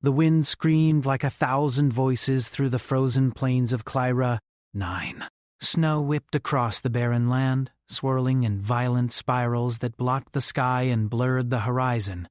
The wind screamed like 1,000 voices through the frozen plains of Clyra. 9. Snow whipped across the barren land, swirling in violent spirals that blocked the sky and blurred the horizon.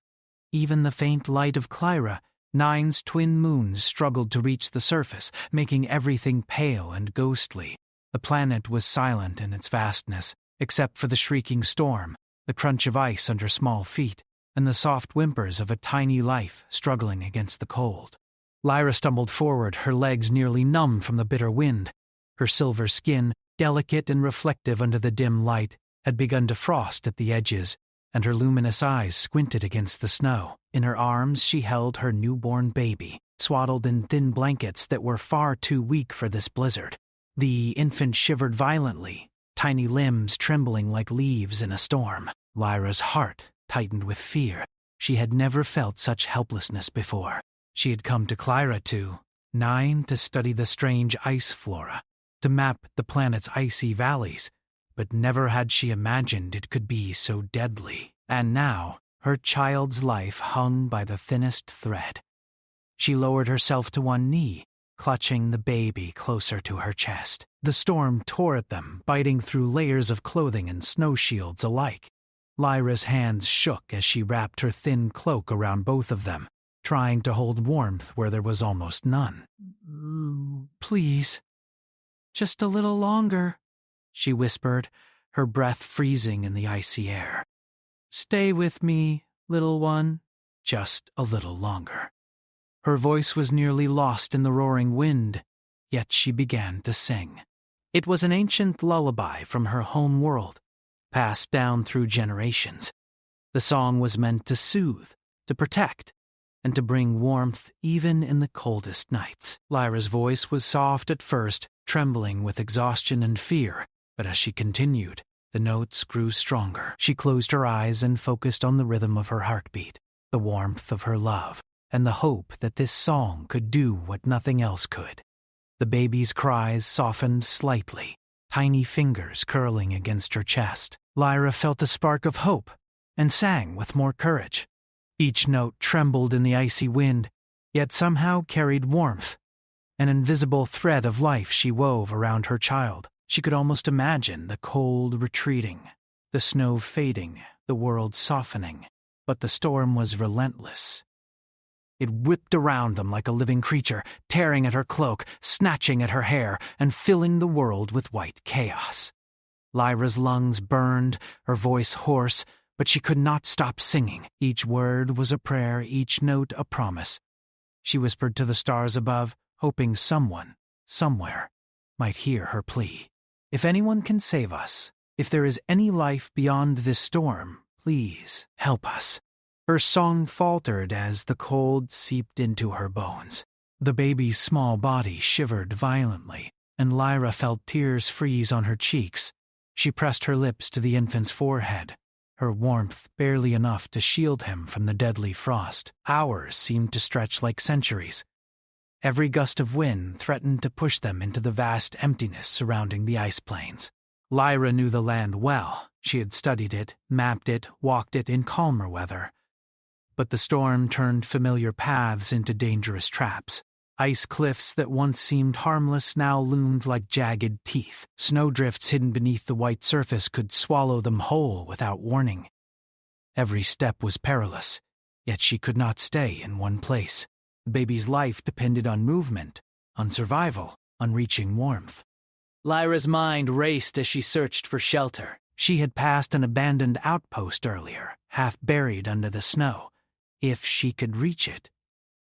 Even the faint light of Clyra, 9's twin moons, struggled to reach the surface, making everything pale and ghostly. The planet was silent in its vastness, except for the shrieking storm, the crunch of ice under small feet, and the soft whimpers of a tiny life struggling against the cold. Lyra stumbled forward, her legs nearly numb from the bitter wind. Her silver skin, delicate and reflective under the dim light, had begun to frost at the edges, and her luminous eyes squinted against the snow. In her arms she held her newborn baby, swaddled in thin blankets that were far too weak for this blizzard. The infant shivered violently, tiny limbs trembling like leaves in a storm. Lyra's heart tightened with fear. She had never felt such helplessness before. She had come to Clyra to 9 to study the strange ice flora, to map the planet's icy valleys, but never had she imagined it could be so deadly. And now, her child's life hung by the thinnest thread. She lowered herself to one knee, clutching the baby closer to her chest. The storm tore at them, biting through layers of clothing and snow shields alike. Lyra's hands shook as she wrapped her thin cloak around both of them, trying to hold warmth where there was almost none. "Please, just a little longer," she whispered, her breath freezing in the icy air. "Stay with me, little one, just a little longer." Her voice was nearly lost in the roaring wind, yet she began to sing. It was an ancient lullaby from her home world, passed down through generations. The song was meant to soothe, to protect, and to bring warmth even in the coldest nights. Lyra's voice was soft at first, trembling with exhaustion and fear, but as she continued, the notes grew stronger. She closed her eyes and focused on the rhythm of her heartbeat, the warmth of her love, and the hope that this song could do what nothing else could. The baby's cries softened slightly, tiny fingers curling against her chest. Lyra felt a spark of hope and sang with more courage. Each note trembled in the icy wind, yet somehow carried warmth, an invisible thread of life she wove around her child. She could almost imagine the cold retreating, the snow fading, the world softening, but the storm was relentless. It whipped around them like a living creature, tearing at her cloak, snatching at her hair, and filling the world with white chaos. Lyra's lungs burned, her voice hoarse, but she could not stop singing. Each word was a prayer, each note a promise. She whispered to the stars above, hoping someone, somewhere, might hear her plea. "If anyone can save us, if there is any life beyond this storm, please help us." Her song faltered as the cold seeped into her bones. The baby's small body shivered violently, and Lyra felt tears freeze on her cheeks. She pressed her lips to the infant's forehead, her warmth barely enough to shield him from the deadly frost. Hours seemed to stretch like centuries. Every gust of wind threatened to push them into the vast emptiness surrounding the ice plains. Lyra knew the land well. She had studied it, mapped it, walked it in calmer weather. But the storm turned familiar paths into dangerous traps. Ice cliffs that once seemed harmless now loomed like jagged teeth. Snowdrifts hidden beneath the white surface could swallow them whole without warning. Every step was perilous, yet she could not stay in one place. The baby's life depended on movement, on survival, on reaching warmth. Lyra's mind raced as she searched for shelter. She had passed an abandoned outpost earlier, half buried under the snow. If she could reach it,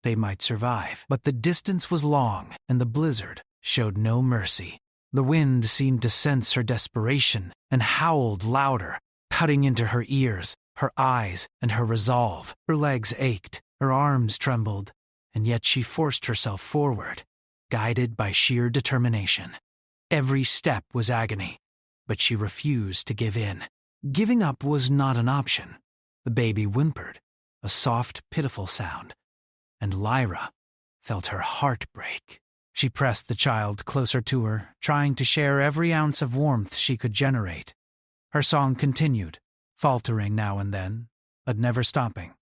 they might survive. But the distance was long, and the blizzard showed no mercy. The wind seemed to sense her desperation and howled louder, cutting into her ears, her eyes, and her resolve. Her legs ached, her arms trembled, and yet she forced herself forward, guided by sheer determination. Every step was agony, but she refused to give in. Giving up was not an option. The baby whimpered, a soft, pitiful sound, and Lyra felt her heart break. She pressed the child closer to her, trying to share every ounce of warmth she could generate. Her song continued, faltering now and then, but never stopping.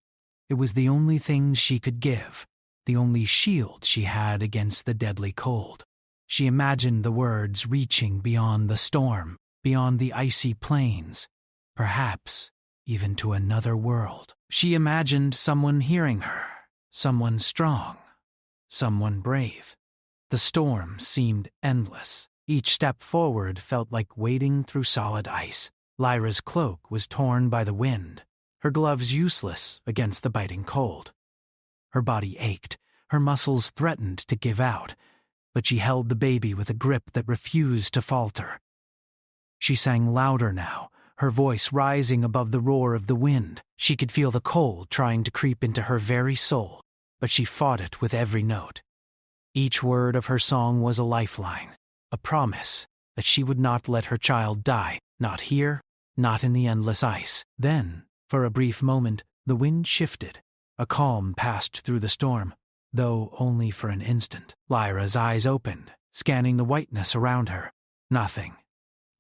It was the only thing she could give, the only shield she had against the deadly cold. She imagined the words reaching beyond the storm, beyond the icy plains, perhaps even to another world. She imagined someone hearing her, someone strong, someone brave. The storm seemed endless. Each step forward felt like wading through solid ice. Lyra's cloak was torn by the wind, her gloves useless against the biting cold. Her body ached, her muscles threatened to give out, but she held the baby with a grip that refused to falter. She sang louder now, her voice rising above the roar of the wind. She could feel the cold trying to creep into her very soul, but she fought it with every note. Each word of her song was a lifeline, a promise that she would not let her child die, not here, not in the endless ice. Then, for a brief moment, the wind shifted. A calm passed through the storm, though only for an instant. Lyra's eyes opened, scanning the whiteness around her. Nothing.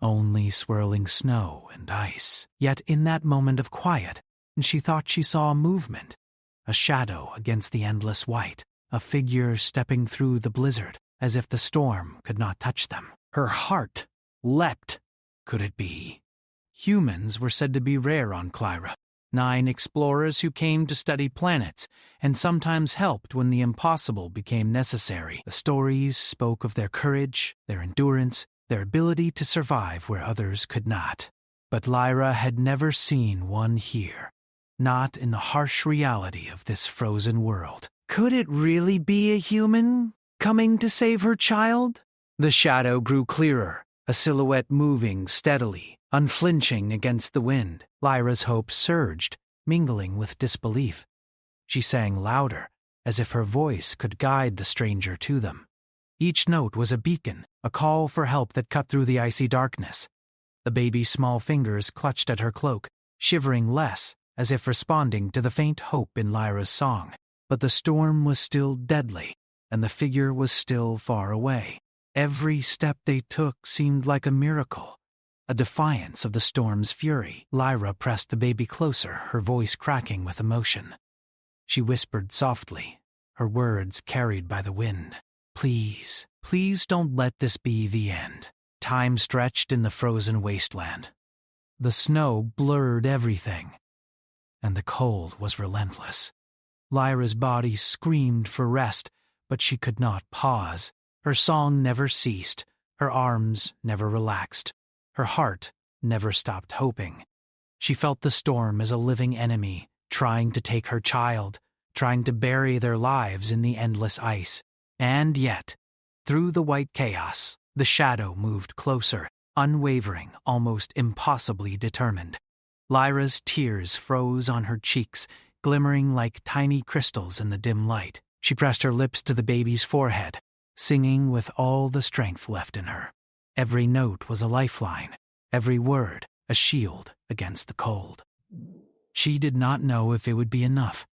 Only swirling snow and ice. Yet in that moment of quiet, she thought she saw a movement, a shadow against the endless white, a figure stepping through the blizzard, as if the storm could not touch them. Her heart leapt. Could it be? Humans were said to be rare on Clyra. 9 explorers who came to study planets, and sometimes helped when the impossible became necessary. The stories spoke of their courage, their endurance, their ability to survive where others could not. But Lyra had never seen one here, not in the harsh reality of this frozen world. Could it really be a human coming to save her child? The shadow grew clearer, a silhouette moving steadily, unflinching against the wind. Lyra's hope surged, mingling with disbelief. She sang louder, as if her voice could guide the stranger to them. Each note was a beacon, a call for help that cut through the icy darkness. The baby's small fingers clutched at her cloak, shivering less, as if responding to the faint hope in Lyra's song. But the storm was still deadly, and the figure was still far away. Every step they took seemed like a miracle, a defiance of the storm's fury. Lyra pressed the baby closer, her voice cracking with emotion. She whispered softly, her words carried by the wind. Please, please don't let this be the end. Time stretched in the frozen wasteland. The snow blurred everything, and the cold was relentless. Lyra's body screamed for rest, but she could not pause. Her song never ceased, her arms never relaxed, her heart never stopped hoping. She felt the storm as a living enemy, trying to take her child, trying to bury their lives in the endless ice. And yet, through the white chaos, the shadow moved closer, unwavering, almost impossibly determined. Lyra's tears froze on her cheeks, glimmering like tiny crystals in the dim light. She pressed her lips to the baby's forehead, singing with all the strength left in her. Every note was a lifeline, every word a shield against the cold. She did not know if it would be enough,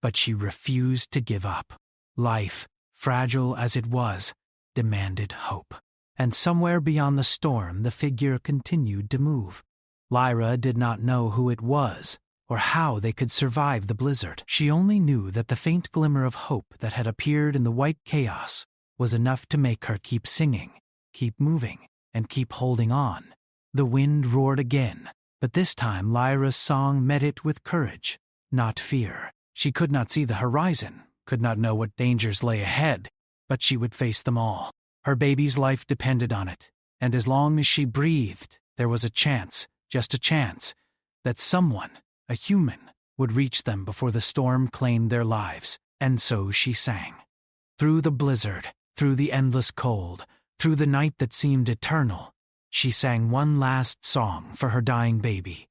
but she refused to give up. Life, fragile as it was, demanded hope. And somewhere beyond the storm, the figure continued to move. Lyra did not know who it was, or how they could survive the blizzard. She only knew that the faint glimmer of hope that had appeared in the white chaos was enough to make her keep singing, keep moving, and keep holding on. The wind roared again, but this time Lyra's song met it with courage, not fear. She could not see the horizon, could not know what dangers lay ahead, but she would face them all. Her baby's life depended on it, and as long as she breathed, there was a chance, just a chance, that someone, a human, would reach them before the storm claimed their lives. And so she sang. Through the blizzard, through the endless cold, through the night that seemed eternal, she sang one last song for her dying baby,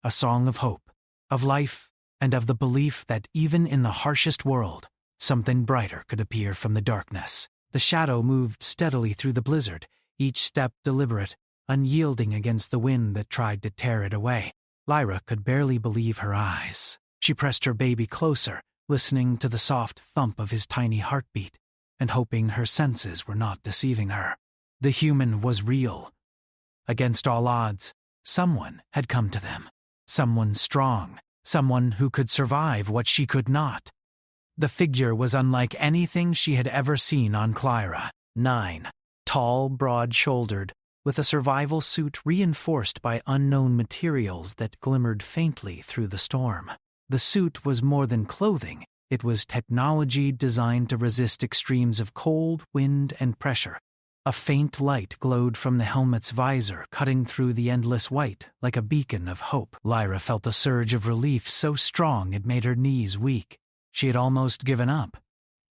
a song of hope, of life, and of the belief that even in the harshest world, something brighter could appear from the darkness. The shadow moved steadily through the blizzard, each step deliberate, unyielding against the wind that tried to tear it away. Lyra could barely believe her eyes. She pressed her baby closer, listening to the soft thump of his tiny heartbeat, and hoping her senses were not deceiving her. The human was real. Against all odds, someone had come to them. Someone strong, someone who could survive what she could not. The figure was unlike anything she had ever seen on Clyra. 9. Tall, broad-shouldered, with a survival suit reinforced by unknown materials that glimmered faintly through the storm. The suit was more than clothing. It was technology designed to resist extremes of cold, wind, and pressure. A faint light glowed from the helmet's visor, cutting through the endless white like a beacon of hope. Lyra felt a surge of relief so strong it made her knees weak. She had almost given up.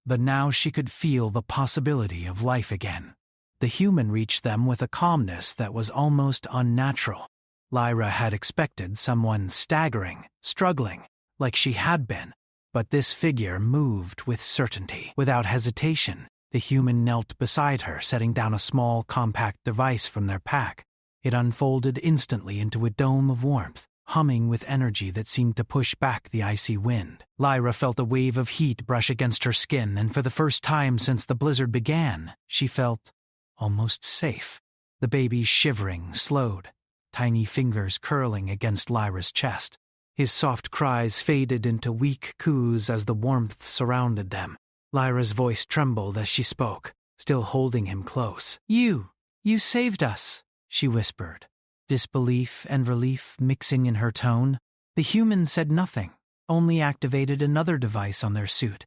But now she could feel the possibility of life again. The human reached them with a calmness that was almost unnatural. Lyra had expected someone staggering, struggling, like she had been, but this figure moved with certainty. Without hesitation, the human knelt beside her, setting down a small, compact device from their pack. It unfolded instantly into a dome of warmth, humming with energy that seemed to push back the icy wind. Lyra felt a wave of heat brush against her skin, and for the first time since the blizzard began, she felt almost safe. The baby shivering slowed, tiny fingers curling against Lyra's chest. His soft cries faded into weak coos as the warmth surrounded them. Lyra's voice trembled as she spoke, still holding him close. You saved us," she whispered, disbelief and relief mixing in her tone. The human said nothing, only activated another device on their suit,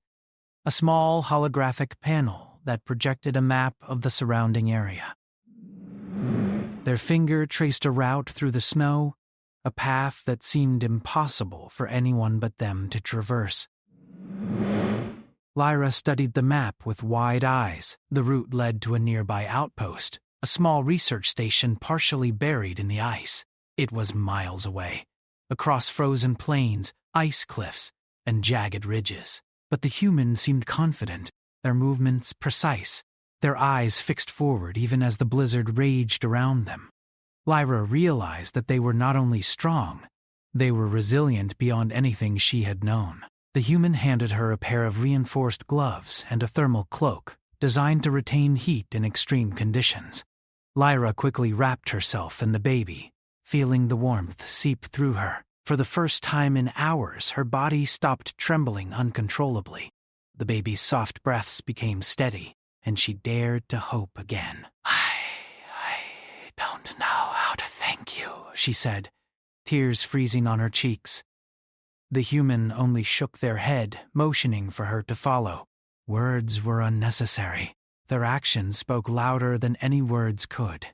a small holographic panel that projected a map of the surrounding area. Their finger traced a route through the snow, a path that seemed impossible for anyone but them to traverse. Lyra studied the map with wide eyes. The route led to a nearby outpost, a small research station partially buried in the ice. It was miles away, across frozen plains, ice cliffs, and jagged ridges. But the humans seemed confident, their movements precise, their eyes fixed forward even as the blizzard raged around them. Lyra realized that they were not only strong, they were resilient beyond anything she had known. The human handed her a pair of reinforced gloves and a thermal cloak, designed to retain heat in extreme conditions. Lyra quickly wrapped herself in the baby, feeling the warmth seep through her. For the first time in hours, her body stopped trembling uncontrollably. The baby's soft breaths became steady, and she dared to hope again. I don't know how to thank you, she said, tears freezing on her cheeks. The human only shook their head, motioning for her to follow. Words were unnecessary. Their actions spoke louder than any words could.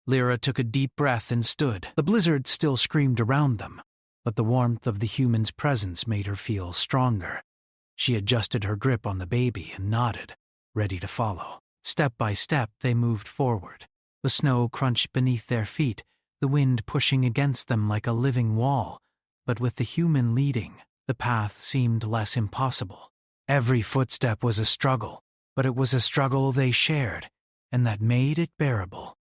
Lyra took a deep breath and stood. The blizzard still screamed around them, but the warmth of the human's presence made her feel stronger. She adjusted her grip on the baby and nodded, ready to follow. Step by step, they moved forward. The snow crunched beneath their feet, the wind pushing against them like a living wall. But with the human leading, the path seemed less impossible. Every footstep was a struggle, but it was a struggle they shared, and that made it bearable.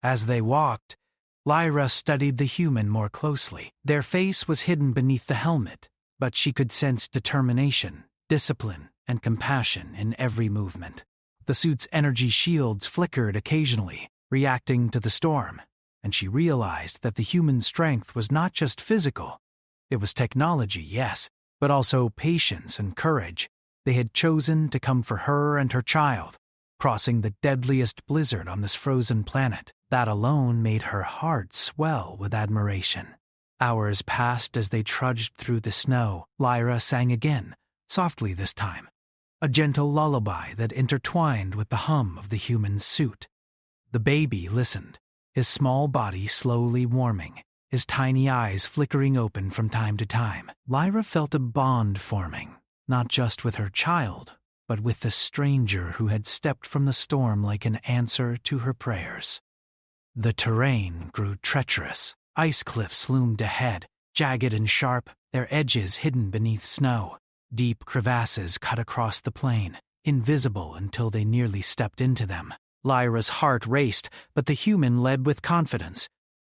As they walked, Lyra studied the human more closely. Their face was hidden beneath the helmet, but she could sense determination, discipline, and compassion in every movement. The suit's energy shields flickered occasionally, reacting to the storm, and she realized that the human strength was not just physical. It was technology, yes, but also patience and courage. They had chosen to come for her and her child, crossing the deadliest blizzard on this frozen planet. That alone made her heart swell with admiration. Hours passed as they trudged through the snow. Lyra sang again, softly this time, a gentle lullaby that intertwined with the hum of the human's suit. The baby listened, his small body slowly warming, his tiny eyes flickering open from time to time. Lyra felt a bond forming, not just with her child, but with the stranger who had stepped from the storm like an answer to her prayers. The terrain grew treacherous. Ice cliffs loomed ahead, jagged and sharp, their edges hidden beneath snow. Deep crevasses cut across the plain, invisible until they nearly stepped into them. Lyra's heart raced, but the human led with confidence.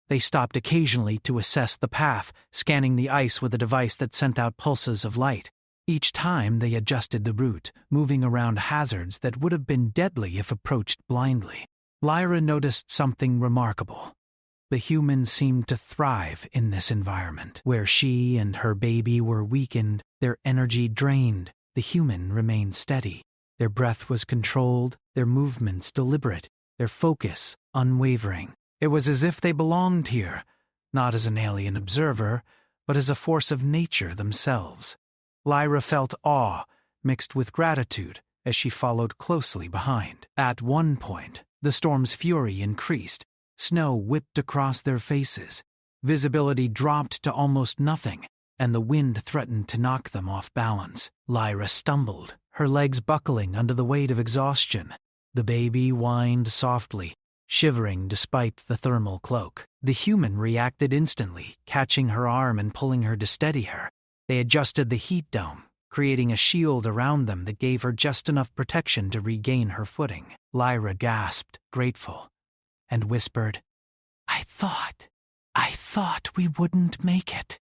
They stopped occasionally to assess the path, scanning the ice with a device that sent out pulses of light. Each time they adjusted the route, moving around hazards that would have been deadly if approached blindly. Lyra noticed something remarkable. The humans seemed to thrive in this environment. Where she and her baby were weakened, their energy drained, The human remained steady. Their breath was controlled, their movements deliberate, their focus unwavering. It was as if they belonged here, not as an alien observer, but as a force of nature themselves. Lyra felt awe, mixed with gratitude, as she followed closely behind. At one point, the storm's fury increased. Snow whipped across their faces. Visibility dropped to almost nothing, and the wind threatened to knock them off balance. Lyra stumbled, her legs buckling under the weight of exhaustion. The baby whined softly, shivering despite the thermal cloak. The human reacted instantly, catching her arm and pulling her to steady her. They adjusted the heat dome, creating a shield around them that gave her just enough protection to regain her footing. Lyra gasped, grateful, and whispered, I thought we wouldn't make it."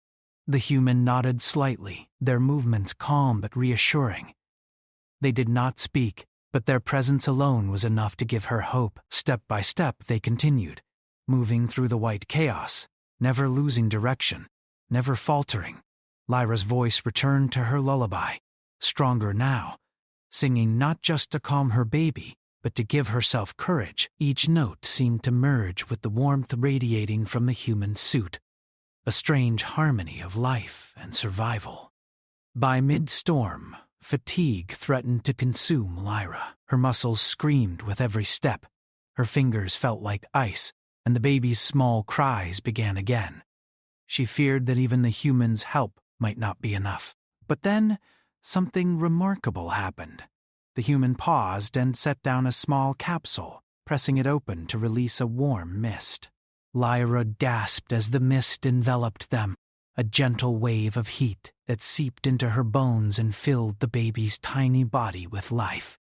The human nodded slightly, their movements calm but reassuring. They did not speak, but their presence alone was enough to give her hope. Step by step they continued, moving through the white chaos, never losing direction, never faltering. Lyra's voice returned to her lullaby, stronger now, singing not just to calm her baby, but to give herself courage. Each note seemed to merge with the warmth radiating from the human suit, a strange harmony of life and survival. By mid-storm, fatigue threatened to consume Lyra. Her muscles screamed with every step, her fingers felt like ice, and the baby's small cries began again. She feared that even the human's help might not be enough. But then, something remarkable happened. The human paused and set down a small capsule, pressing it open to release a warm mist. Lyra gasped as the mist enveloped them, a gentle wave of heat that seeped into her bones and filled the baby's tiny body with life.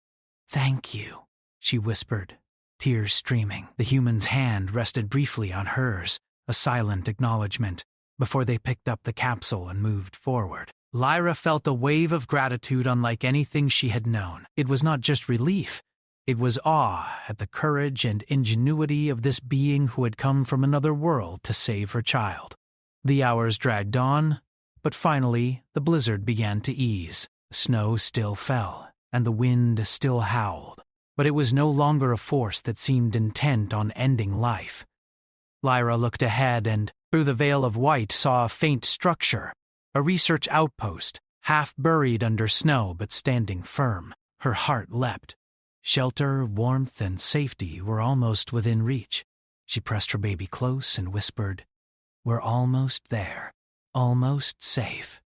"Thank you," she whispered, tears streaming. The human's hand rested briefly on hers, a silent acknowledgement, before they picked up the capsule and moved forward. Lyra felt a wave of gratitude unlike anything she had known. It was not just relief. It was awe at the courage and ingenuity of this being who had come from another world to save her child. The hours dragged on, but finally the blizzard began to ease. Snow still fell, and the wind still howled, but it was no longer a force that seemed intent on ending life. Lyra looked ahead and, through the veil of white, saw a faint structure, a research outpost, half buried under snow but standing firm. Her heart leapt. Shelter, warmth, and safety were almost within reach. She pressed her baby close and whispered, "We're almost there, almost safe."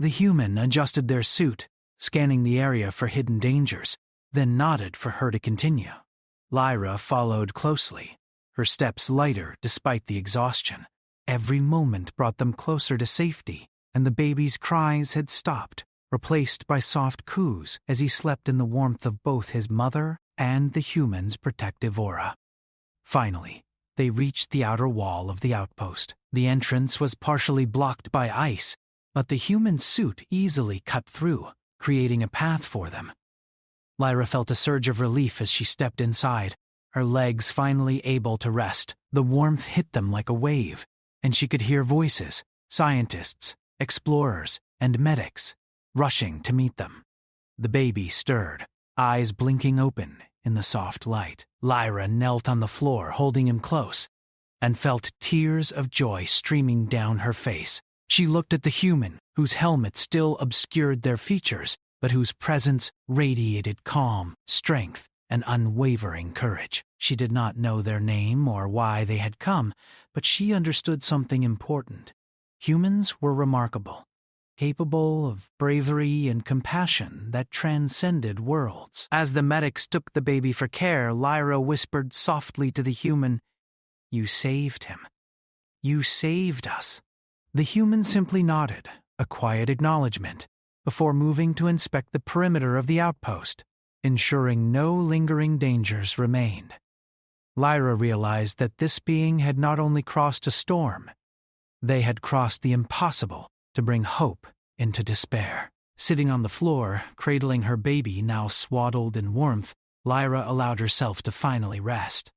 The human adjusted their suit, scanning the area for hidden dangers, then nodded for her to continue. Lyra followed closely, her steps lighter despite the exhaustion. Every moment brought them closer to safety, and the baby's cries had stopped, replaced by soft coos as he slept in the warmth of both his mother and the human's protective aura. Finally, they reached the outer wall of the outpost. The entrance was partially blocked by ice, but the human suit easily cut through, creating a path for them. Lyra felt a surge of relief as she stepped inside, her legs finally able to rest. The warmth hit them like a wave, and she could hear voices, scientists, explorers, and medics, rushing to meet them. The baby stirred, eyes blinking open in the soft light. Lyra knelt on the floor, holding him close, and felt tears of joy streaming down her face. She looked at the human, whose helmet still obscured their features, but whose presence radiated calm, strength, and unwavering courage. She did not know their name or why they had come, but she understood something important. Humans were remarkable, capable of bravery and compassion that transcended worlds. As the medics took the baby for care, Lyra whispered softly to the human, "You saved him. You saved us." The human simply nodded, a quiet acknowledgement, before moving to inspect the perimeter of the outpost, ensuring no lingering dangers remained. Lyra realized that this being had not only crossed a storm, they had crossed the impossible to bring hope into despair. Sitting on the floor, cradling her baby now swaddled in warmth, Lyra allowed herself to finally rest.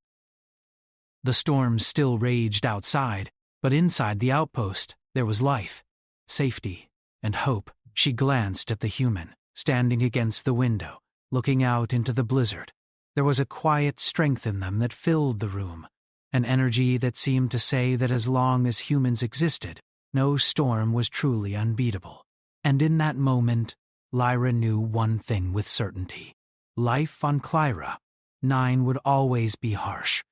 The storm still raged outside, but inside the outpost there was life, safety, and hope. She glanced at the human, standing against the window, looking out into the blizzard. There was a quiet strength in them that filled the room, an energy that seemed to say that as long as humans existed, no storm was truly unbeatable. And in that moment, Lyra knew one thing with certainty. Life on Clyra 9 would always be harsh.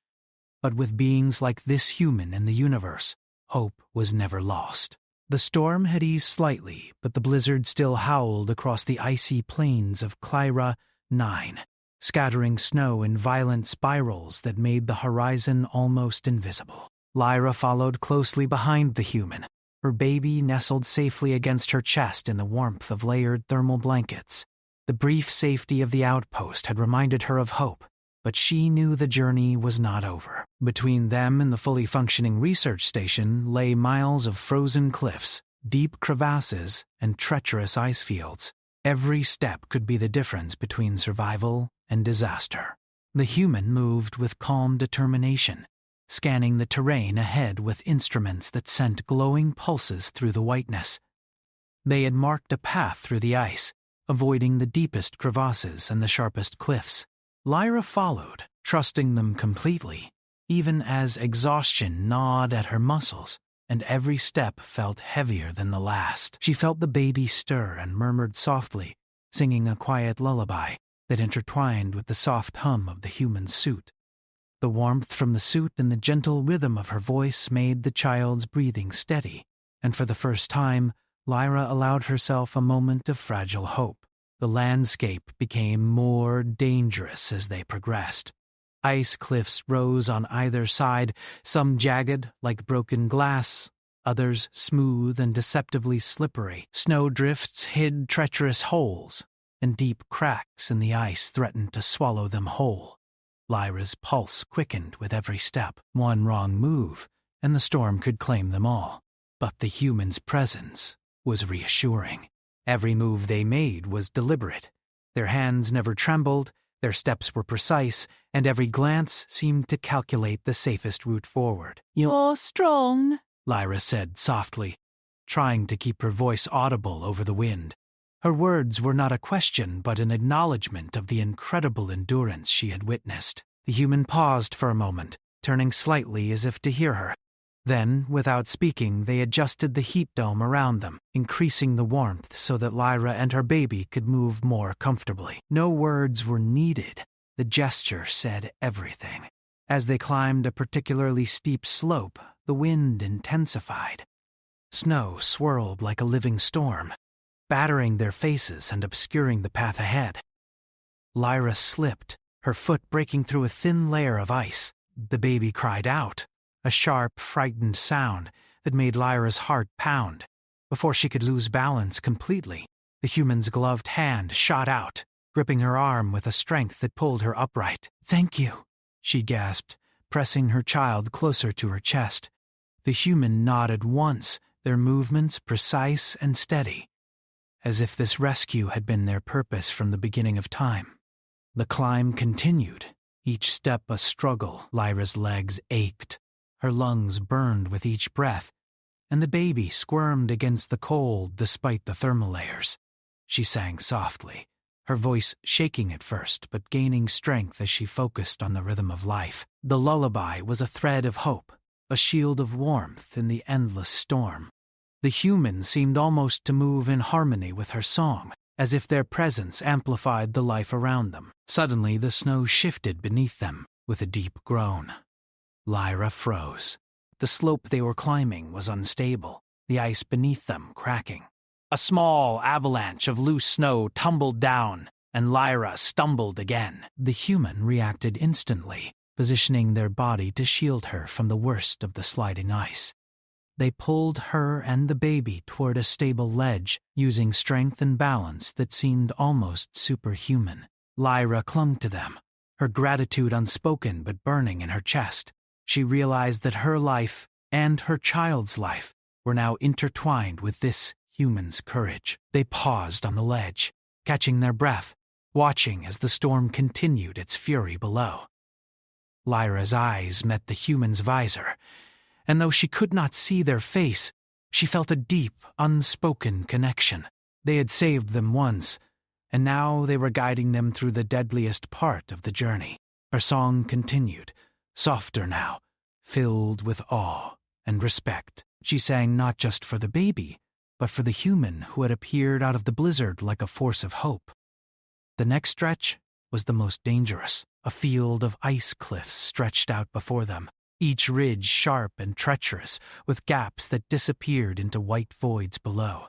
But with beings like this human in the universe, hope was never lost. The storm had eased slightly, but the blizzard still howled across the icy plains of Clyra 9, scattering snow in violent spirals that made the horizon almost invisible. Lyra followed closely behind the human, her baby nestled safely against her chest in the warmth of layered thermal blankets. The brief safety of the outpost had reminded her of hope, but she knew the journey was not over. Between them and the fully functioning research station lay miles of frozen cliffs, deep crevasses, and treacherous ice fields. Every step could be the difference between survival and disaster. The human moved with calm determination, scanning the terrain ahead with instruments that sent glowing pulses through the whiteness. They had marked a path through the ice, avoiding the deepest crevasses and the sharpest cliffs. Lyra followed, trusting them completely, even as exhaustion gnawed at her muscles, and every step felt heavier than the last. She felt the baby stir and murmured softly, singing a quiet lullaby that intertwined with the soft hum of the human's suit. The warmth from the suit and the gentle rhythm of her voice made the child's breathing steady, and for the first time, Lyra allowed herself a moment of fragile hope. The landscape became more dangerous as they progressed. Ice cliffs rose on either side, some jagged like broken glass, others smooth and deceptively slippery. Snowdrifts hid treacherous holes, and deep cracks in the ice threatened to swallow them whole. Lyra's pulse quickened with every step. One wrong move, and the storm could claim them all. But the human's presence was reassuring. Every move they made was deliberate. Their hands never trembled, their steps were precise, and every glance seemed to calculate the safest route forward. "You're strong," Lyra said softly, trying to keep her voice audible over the wind. Her words were not a question but an acknowledgement of the incredible endurance she had witnessed. The human paused for a moment, turning slightly as if to hear her. Then, without speaking, they adjusted the heat dome around them, increasing the warmth so that Lyra and her baby could move more comfortably. No words were needed. The gesture said everything. As they climbed a particularly steep slope, the wind intensified. Snow swirled like a living storm, battering their faces and obscuring the path ahead. Lyra slipped, her foot breaking through a thin layer of ice. The baby cried out, a sharp, frightened sound that made Lyra's heart pound. Before she could lose balance completely, the human's gloved hand shot out, gripping her arm with a strength that pulled her upright. "Thank you," she gasped, pressing her child closer to her chest. The human nodded once, their movements precise and steady, as if this rescue had been their purpose from the beginning of time. The climb continued, each step a struggle. Lyra's legs ached, her lungs burned with each breath, and the baby squirmed against the cold despite the thermal layers. She sang softly, her voice shaking at first but gaining strength as she focused on the rhythm of life. The lullaby was a thread of hope, a shield of warmth in the endless storm. The human seemed almost to move in harmony with her song, as if their presence amplified the life around them. Suddenly the snow shifted beneath them with a deep groan. Lyra froze. The slope they were climbing was unstable, the ice beneath them cracking. A small avalanche of loose snow tumbled down, and Lyra stumbled again. The human reacted instantly, positioning their body to shield her from the worst of the sliding ice. They pulled her and the baby toward a stable ledge, using strength and balance that seemed almost superhuman. Lyra clung to them, her gratitude unspoken but burning in her chest. She realized that her life and her child's life were now intertwined with this human's courage. They paused on the ledge, catching their breath, watching as the storm continued its fury below. Lyra's eyes met the human's visor, and though she could not see their face, She felt a deep, unspoken connection. They had saved them once, and now they were guiding them through the deadliest part of the journey. Her song continued, softer now, filled with awe and respect. She sang not just for the baby, but for the human who had appeared out of the blizzard like a force of hope. The next stretch was the most dangerous. A field of ice cliffs stretched out before them, each ridge sharp and treacherous, with gaps that disappeared into white voids below.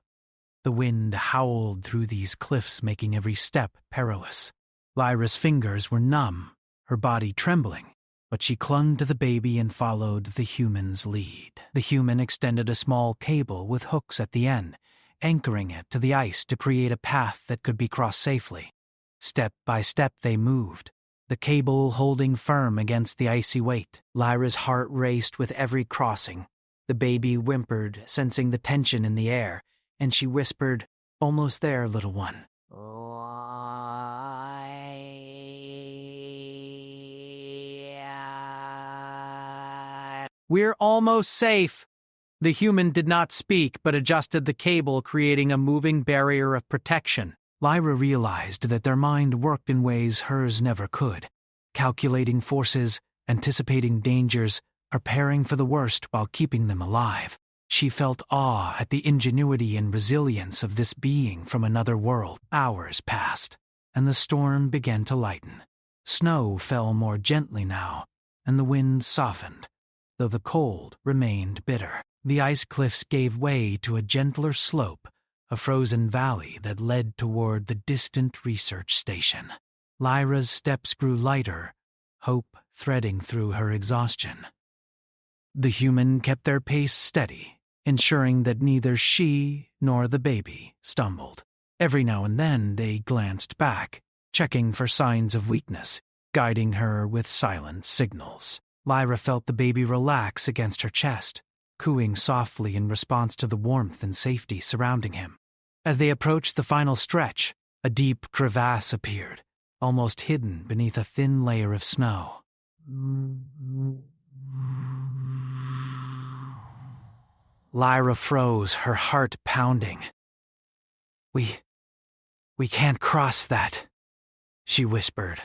The wind howled through these cliffs, making every step perilous. Lyra's fingers were numb, her body trembling, but she clung to the baby and followed the human's lead. The human extended a small cable with hooks at the end, anchoring it to the ice to create a path that could be crossed safely. Step by step they moved, the cable holding firm against the icy weight. Lyra's heart raced with every crossing. The baby whimpered, sensing the tension in the air, and she whispered, "Almost there, little one." "We're almost safe." The human did not speak, but adjusted the cable, creating a moving barrier of protection. Lyra realized that their mind worked in ways hers never could, calculating forces, anticipating dangers, preparing for the worst while keeping them alive. She felt awe at the ingenuity and resilience of this being from another world. Hours passed, and the storm began to lighten. Snow fell more gently now, and the wind softened, though the cold remained bitter. The ice cliffs gave way to a gentler slope, a frozen valley that led toward the distant research station. Lyra's steps grew lighter, hope threading through her exhaustion. The human kept their pace steady, ensuring that neither she nor the baby stumbled. Every now and then they glanced back, checking for signs of weakness, guiding her with silent signals. Lyra felt the baby relax against her chest, cooing softly in response to the warmth and safety surrounding him. As they approached the final stretch, a deep crevasse appeared, almost hidden beneath a thin layer of snow. Lyra froze, her heart pounding. We can't cross that," she whispered,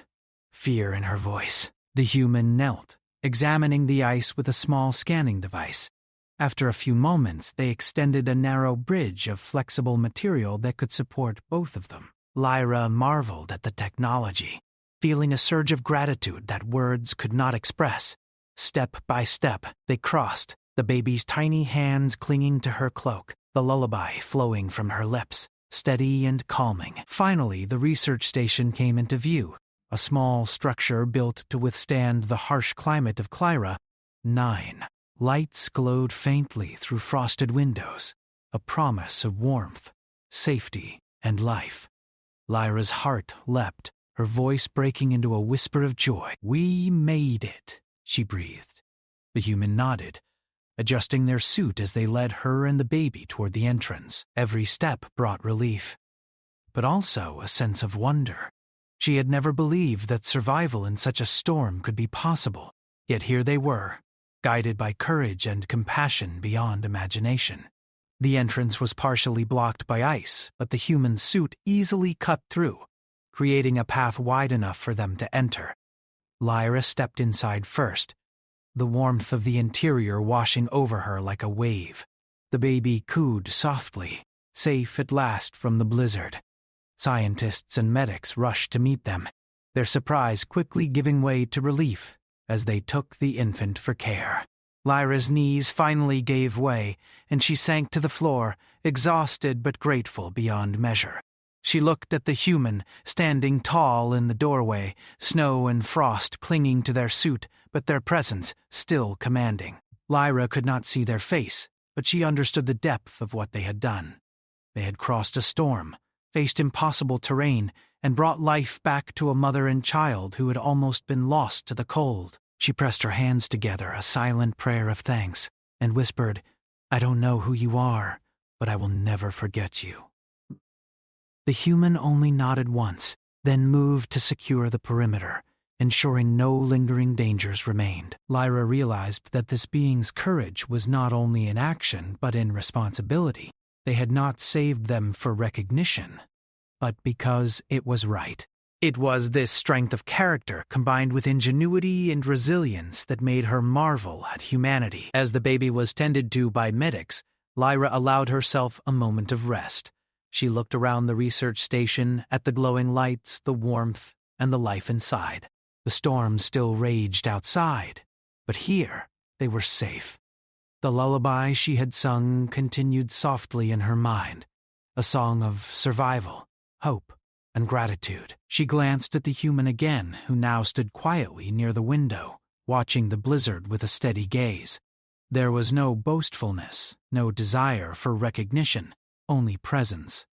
fear in her voice. The human knelt, examining the ice with a small scanning device. After a few moments, they extended a narrow bridge of flexible material that could support both of them. Lyra marveled at the technology, feeling a surge of gratitude that words could not express. Step by step, they crossed, the baby's tiny hands clinging to her cloak, the lullaby flowing from her lips, steady and calming. Finally, the research station came into view, a small structure built to withstand the harsh climate of Clyra. 9. Lights glowed faintly through frosted windows, a promise of warmth, safety, and life. Lyra's heart leapt, her voice breaking into a whisper of joy. "We made it," she breathed. The human nodded, adjusting their suit as they led her and the baby toward the entrance. Every step brought relief, but also a sense of wonder. She had never believed that survival in such a storm could be possible, yet here they were, guided by courage and compassion beyond imagination. The entrance was partially blocked by ice, but the human suit easily cut through, creating a path wide enough for them to enter. Lyra stepped inside first, the warmth of the interior washing over her like a wave. The baby cooed softly, safe at last from the blizzard. Scientists and medics rushed to meet them, their surprise quickly giving way to relief as they took the infant for care. Lyra's knees finally gave way, and she sank to the floor, exhausted but grateful beyond measure. She looked at the human, standing tall in the doorway, snow and frost clinging to their suit, but their presence still commanding. Lyra could not see their face, but she understood the depth of what they had done. They had crossed a storm, faced impossible terrain, and brought life back to a mother and child who had almost been lost to the cold. She pressed her hands together, a silent prayer of thanks, and whispered, "I don't know who you are, but I will never forget you." The human only nodded once, then moved to secure the perimeter, ensuring no lingering dangers remained. Lyra realized that this being's courage was not only in action but in responsibility. They had not saved them for recognition, but because it was right. It was this strength of character combined with ingenuity and resilience that made her marvel at humanity. As the baby was tended to by medics, Lyra allowed herself a moment of rest. She looked around the research station at the glowing lights, the warmth, and the life inside. The storm still raged outside, but here they were safe. The lullaby she had sung continued softly in her mind, a song of survival, hope, and gratitude. She glanced at the human again, who now stood quietly near the window, watching the blizzard with a steady gaze. There was no boastfulness, no desire for recognition, only presence,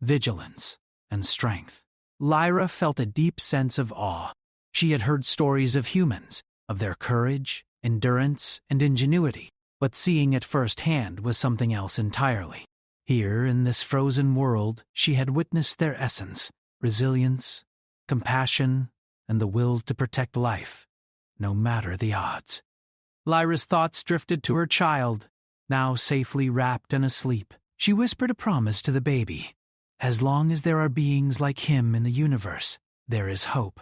vigilance, and strength. Lyra felt a deep sense of awe. She had heard stories of humans, of their courage, endurance, and ingenuity, but seeing it firsthand was something else entirely. Here, in this frozen world, she had witnessed their essence, resilience, compassion, and the will to protect life, no matter the odds. Lyra's thoughts drifted to her child, now safely wrapped and asleep. She whispered a promise to the baby. As long as there are beings like him in the universe, there is hope.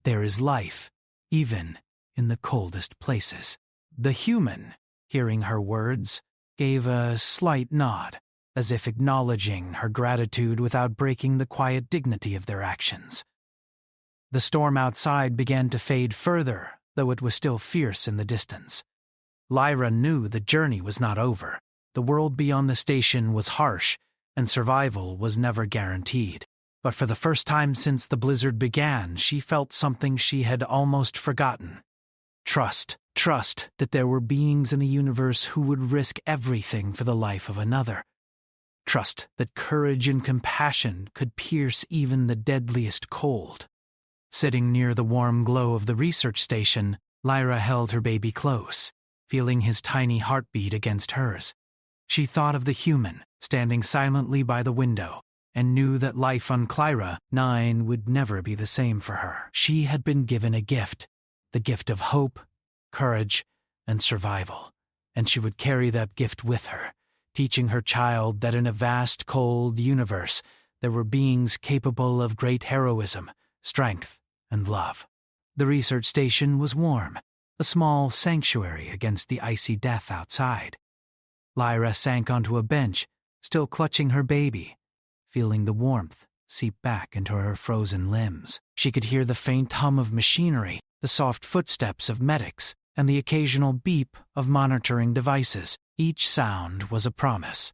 There is life, even in the coldest places. The human, hearing her words, gave a slight nod, as if acknowledging her gratitude without breaking the quiet dignity of their actions. The storm outside began to fade further, though it was still fierce in the distance. Lyra knew the journey was not over. The world beyond the station was harsh, and survival was never guaranteed. But for the first time since the blizzard began, she felt something she had almost forgotten. Trust that there were beings in the universe who would risk everything for the life of another. Trust that courage and compassion could pierce even the deadliest cold. Sitting near the warm glow of the research station, Lyra held her baby close, feeling his tiny heartbeat against hers. She thought of the human, standing silently by the window, and knew that life on Clyra 9 would never be the same for her. She had been given a gift, the gift of hope, courage, and survival, and she would carry that gift with her, teaching her child that in a vast, cold universe there were beings capable of great heroism, strength, and love. The research station was warm, a small sanctuary against the icy death outside. Lyra sank onto a bench, still clutching her baby, feeling the warmth seep back into her frozen limbs. She could hear the faint hum of machinery, the soft footsteps of medics, and the occasional beep of monitoring devices. Each sound was a promise.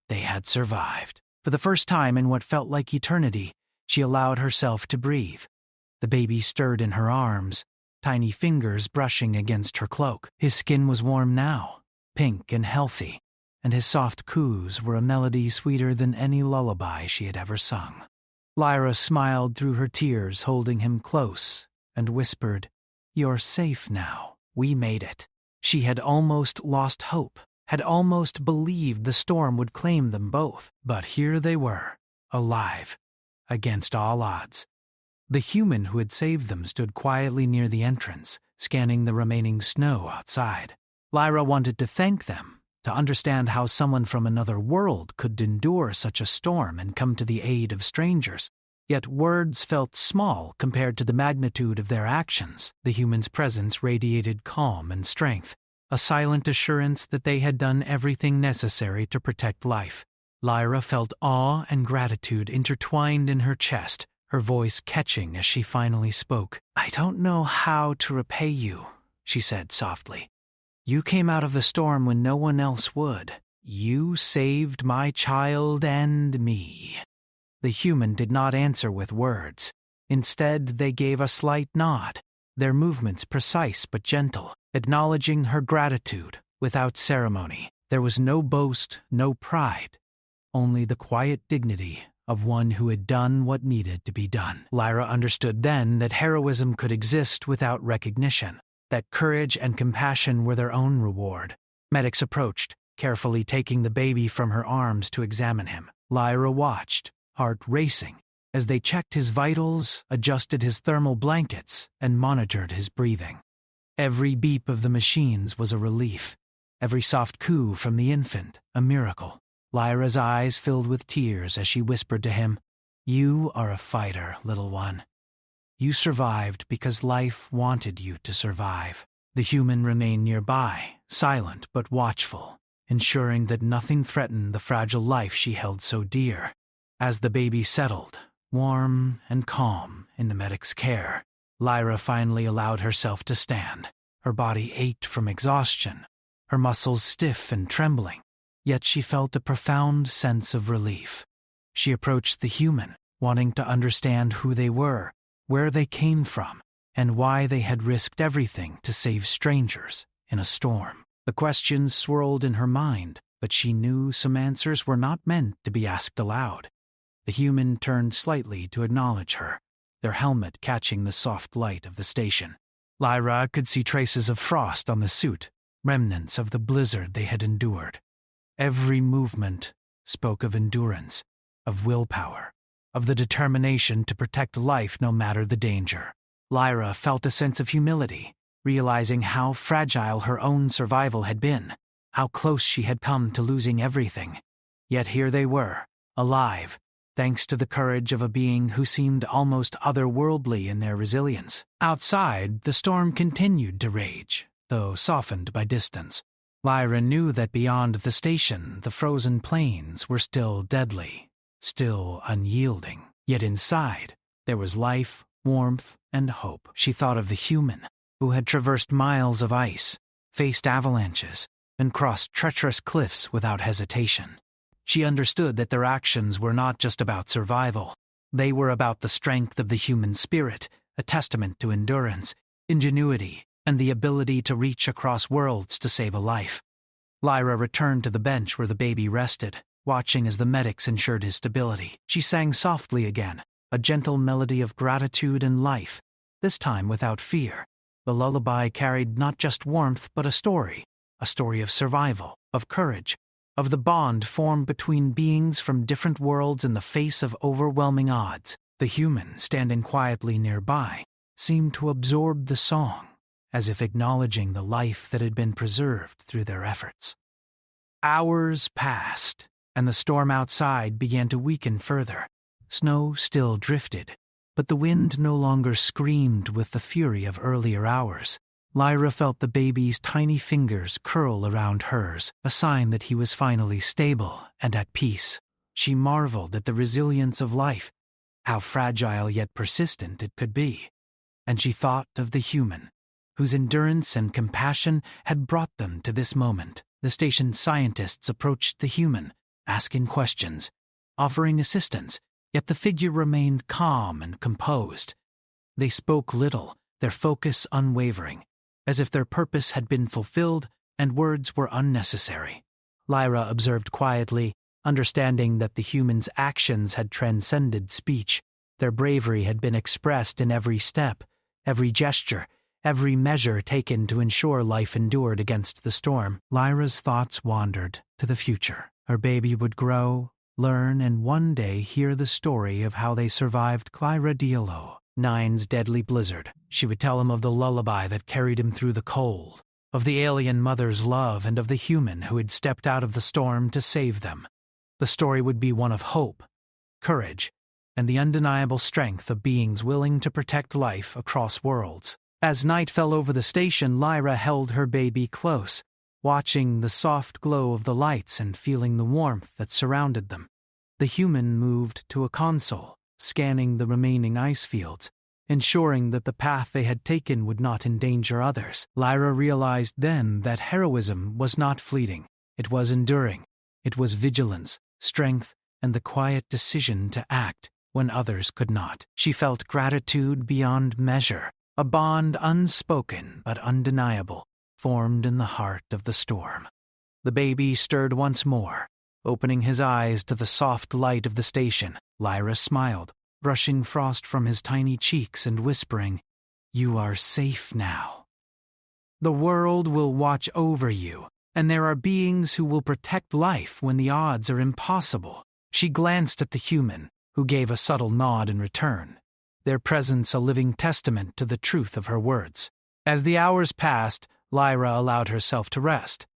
They had survived. For the first time in what felt like eternity, she allowed herself to breathe. The baby stirred in her arms, tiny fingers brushing against her cloak. His skin was warm now, pink and healthy, and his soft coos were a melody sweeter than any lullaby she had ever sung. Lyra smiled through her tears, holding him close, and whispered, "You're safe now. We made it." She had almost lost hope, had almost believed the storm would claim them both, but here they were, alive, against all odds. The human who had saved them stood quietly near the entrance, scanning the remaining snow outside. Lyra wanted to thank them, to understand how someone from another world could endure such a storm and come to the aid of strangers. Yet words felt small compared to the magnitude of their actions. The human's presence radiated calm and strength, a silent assurance that they had done everything necessary to protect life. Lyra felt awe and gratitude intertwined in her chest, her voice catching as she finally spoke. "I don't know how to repay you," she said softly. "You came out of the storm when no one else would. You saved my child and me." The human did not answer with words. Instead, they gave a slight nod, their movements precise but gentle, acknowledging her gratitude without ceremony. There was no boast, no pride, only the quiet dignity of one who had done what needed to be done. Lyra understood then that heroism could exist without recognition, that courage and compassion were their own reward. Medics approached, carefully taking the baby from her arms to examine him. Lyra watched, heart racing, as they checked his vitals, adjusted his thermal blankets, and monitored his breathing. Every beep of the machines was a relief. Every soft coo from the infant, a miracle. Lyra's eyes filled with tears as she whispered to him, "You are a fighter, little one. You survived because life wanted you to survive." The human remained nearby, silent but watchful, ensuring that nothing threatened the fragile life she held so dear. As the baby settled, warm and calm in the medic's care, Lyra finally allowed herself to stand. Her body ached from exhaustion, her muscles stiff and trembling, yet she felt a profound sense of relief. She approached the human, wanting to understand who they were, where they came from, and why they had risked everything to save strangers in a storm. The questions swirled in her mind, but she knew some answers were not meant to be asked aloud. The human turned slightly to acknowledge her, their helmet catching the soft light of the station. Lyra could see traces of frost on the suit, remnants of the blizzard they had endured. Every movement spoke of endurance, of willpower, of the determination to protect life no matter the danger. Lyra felt a sense of humility, realizing how fragile her own survival had been, how close she had come to losing everything. Yet here they were, alive, thanks to the courage of a being who seemed almost otherworldly in their resilience. Outside, the storm continued to rage, though softened by distance. Lyra knew that beyond the station, the frozen plains were still deadly, still unyielding. Yet inside, there was life, warmth, and hope. She thought of the human, who had traversed miles of ice, faced avalanches, and crossed treacherous cliffs without hesitation. She understood that their actions were not just about survival. They were about the strength of the human spirit, a testament to endurance, ingenuity, and the ability to reach across worlds to save a life. Lyra returned to the bench where the baby rested, watching as the medics ensured his stability. She sang softly again, a gentle melody of gratitude and life, this time without fear. The lullaby carried not just warmth but a story of survival, of courage, of the bond formed between beings from different worlds in the face of overwhelming odds. The human, standing quietly nearby, seemed to absorb the song, as if acknowledging the life that had been preserved through their efforts. Hours passed, and the storm outside began to weaken further. Snow still drifted, but the wind no longer screamed with the fury of earlier hours. Lyra felt the baby's tiny fingers curl around hers, a sign that he was finally stable and at peace. She marveled at the resilience of life, how fragile yet persistent it could be. And she thought of the human, whose endurance and compassion had brought them to this moment. The station's scientists approached the human, asking questions, offering assistance, yet the figure remained calm and composed. They spoke little, their focus unwavering, as if their purpose had been fulfilled and words were unnecessary. Lyra observed quietly, understanding that the human's actions had transcended speech. Their bravery had been expressed in every step, every gesture, every measure taken to ensure life endured against the storm. Lyra's thoughts wandered to the future. Her baby would grow, learn, and one day hear the story of how they survived Clyra Diallo, Nine's deadly blizzard. She would tell him of the lullaby that carried him through the cold, of the alien mother's love, and of the human who had stepped out of the storm to save them. The story would be one of hope, courage, and the undeniable strength of beings willing to protect life across worlds. As night fell over the station, Lyra held her baby close, watching the soft glow of the lights and feeling the warmth that surrounded them. The human moved to a console, scanning the remaining ice fields, ensuring that the path they had taken would not endanger others. Lyra realized then that heroism was not fleeting. It was enduring. It was vigilance, strength, and the quiet decision to act when others could not. She felt gratitude beyond measure, a bond unspoken but undeniable, formed in the heart of the storm. The baby stirred once more, opening his eyes to the soft light of the station. Lyra smiled, brushing frost from his tiny cheeks and whispering, "You are safe now. The world will watch over you, and there are beings who will protect life when the odds are impossible." She glanced at the human, who gave a subtle nod in return, their presence a living testament to the truth of her words. As the hours passed, Lyra allowed herself to rest.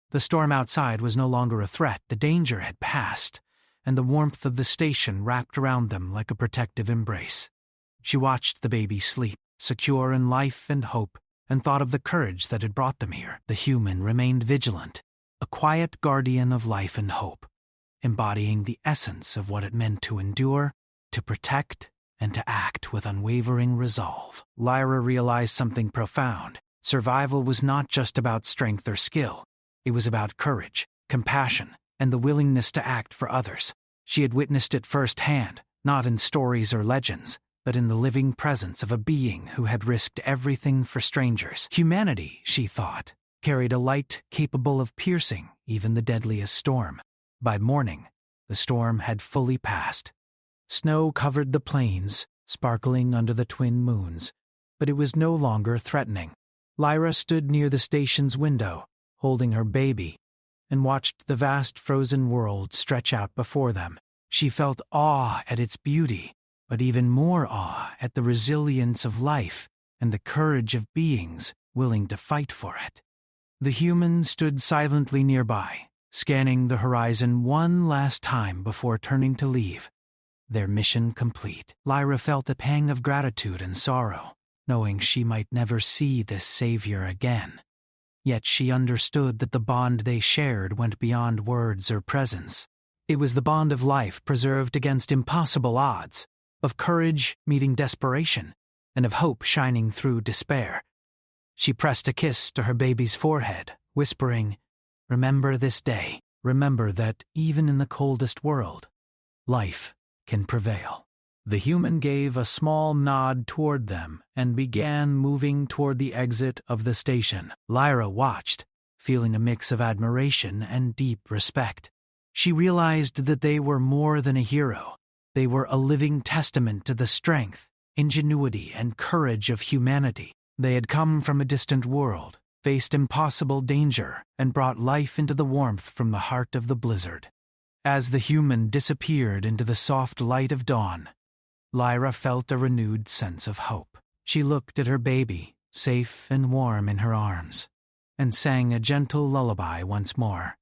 The storm outside was no longer a threat, the danger had passed, and the warmth of the station wrapped around them like a protective embrace. She watched the baby sleep, secure in life and hope, and thought of the courage that had brought them here. The human remained vigilant, a quiet guardian of life and hope, embodying the essence of what it meant to endure, to protect, and to act with unwavering resolve. Lyra realized something profound. Survival was not just about strength or skill. It was about courage, compassion, and the willingness to act for others. She had witnessed it firsthand, not in stories or legends, but in the living presence of a being who had risked everything for strangers. Humanity, she thought, carried a light capable of piercing even the deadliest storm. By morning, the storm had fully passed. Snow covered the plains, sparkling under the twin moons, but it was no longer threatening. Lyra stood near the station's window, holding her baby, and watched the vast frozen world stretch out before them. She felt awe at its beauty, but even more awe at the resilience of life and the courage of beings willing to fight for it. The human stood silently nearby, scanning the horizon one last time before turning to leave. Their mission complete. Lyra felt a pang of gratitude and sorrow, knowing she might never see this savior again. Yet she understood that the bond they shared went beyond words or presence. It was the bond of life preserved against impossible odds, of courage meeting desperation, and of hope shining through despair. She pressed a kiss to her baby's forehead, whispering, "Remember this day. Remember that even in the coldest world, life can prevail." The human gave a small nod toward them and began moving toward the exit of the station. Lyra watched, feeling a mix of admiration and deep respect. She realized that they were more than a hero. They were a living testament to the strength, ingenuity, and courage of humanity. They had come from a distant world, faced impossible danger, and brought life into the warmth from the heart of the blizzard. As the human disappeared into the soft light of dawn, Lyra felt a renewed sense of hope. She looked at her baby, safe and warm in her arms, and sang a gentle lullaby once more.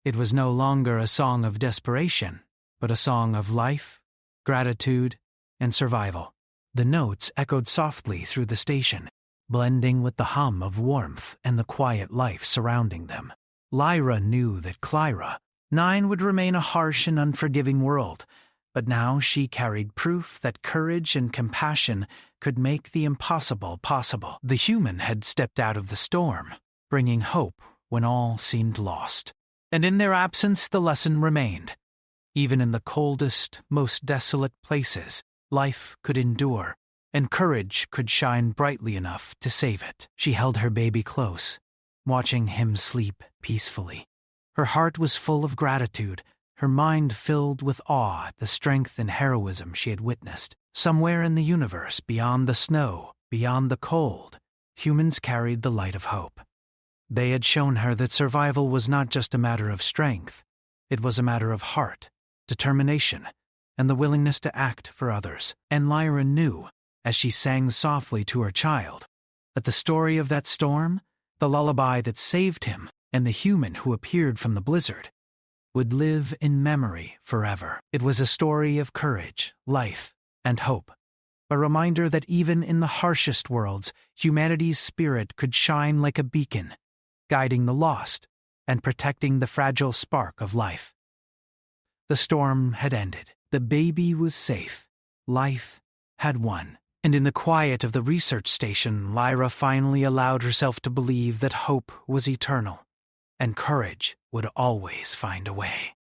It was no longer a song of desperation, but a song of life, gratitude, and survival. The notes echoed softly through the station, blending with the hum of warmth and the quiet life surrounding them. Lyra knew that Clyra, 9 would remain a harsh and unforgiving world, but now she carried proof that courage and compassion could make the impossible possible. The human had stepped out of the storm, bringing hope when all seemed lost. And in their absence the lesson remained. Even in the coldest, most desolate places, life could endure, and courage could shine brightly enough to save it. She held her baby close, watching him sleep peacefully. Her heart was full of gratitude, her mind filled with awe at the strength and heroism she had witnessed. Somewhere in the universe, beyond the snow, beyond the cold, humans carried the light of hope. They had shown her that survival was not just a matter of strength, it was a matter of heart, determination, and the willingness to act for others. And Lyra knew, as she sang softly to her child, that the story of that storm, the lullaby that saved him, and the human who appeared from the blizzard, would live in memory forever. It was a story of courage, life, and hope, a reminder that even in the harshest worlds, humanity's spirit could shine like a beacon, guiding the lost and protecting the fragile spark of life. The storm had ended. The baby was safe. Life had won. And in the quiet of the research station, Lyra finally allowed herself to believe that hope was eternal, and courage would always find a way.